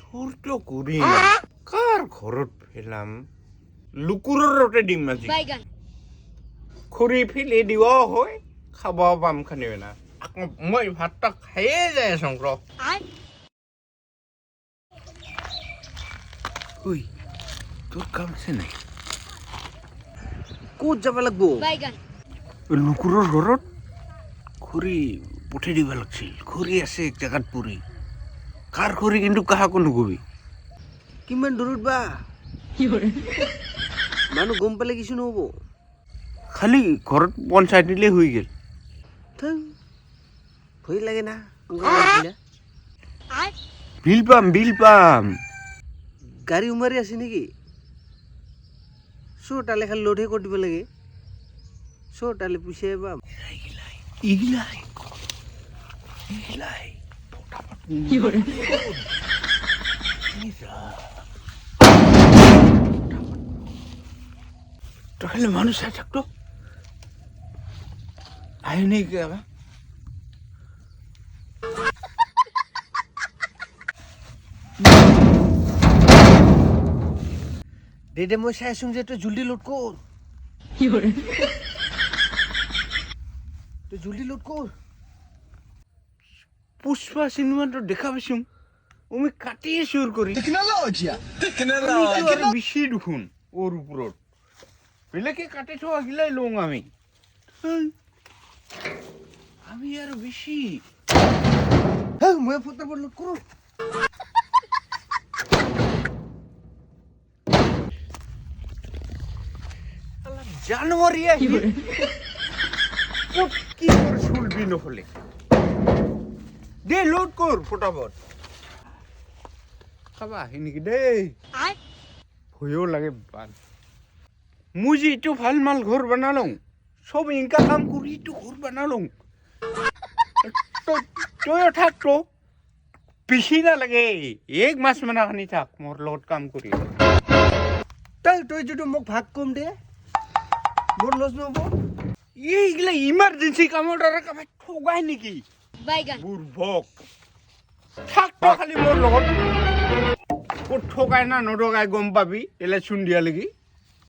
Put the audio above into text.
চোৰটো কৰিম কাৰ ঘৰত ফেলাম লুকুৰৰ ৰতে দিম আজি খৰি ফেলে দিও হয় খাব পাম খানে না মই ভাতটা খায়ে যায় শংকৰ ঐ তোৰ কাম আছে নাই ক'ত যাব লাগব লুকুৰৰ ঘৰত খৰি পঠাই দিব লাগিছিল খৰি আছে এক জেগাত পৰি কাৰ খৰি কিন্তু কাহাকো নকবি কিমান দূৰত বা মানুহ গম পালে কিছু নহ'ব খালি ঘৰত পঞ্চায়ত দিলে হৈ গেল ভয় লাগে না বিল পাম গাড়ী উমাৰি আছে নেকি চোৰ তালে খালি লোডহে কৰি দিব লাগে চোৰ তালে পুষাই পাম ইগলাই তাহলে মানুষ চাই থাকতো আয় নেই আবার দে মই চাই আছো যে তই জলদি লোড কর তুই জলদি লোড কর পুষ্পা সিনেমাটা দেখা পাইছো আমি কাটিয়ে চুর করি বেশি দেখুন ওর উপরত বেলেগে কাটে থোৱা গিলাই লওঁ আমি আৰ বেশি মই ফটাফট লোড কৰো জানুয়ারি কি করে শুনবি নহলে দে লোড কর ফটাফট খাবা আহি নেকি দেই ভয়ও লাগে মুজি তো ভাল মাল ঘর বানালো সব ইনকা কাম করি তো ঘর বানালো তইও থাক তো বেশি না লাগে এক মাস মানা খানি থাক মোর লগত কাম করি তই যদি মোক ভাগ কম দে মোর লস নহব এইগুলা ইমার্জেন্সি কামৰ দ্বাৰা কামে ঠগাই নেকি বুৰ্বক থাক তো খালি মোৰ লগত ক'ত ঠগাই না নঠগাই গম পাবি ইলেকশ্যন দিয়া লাগি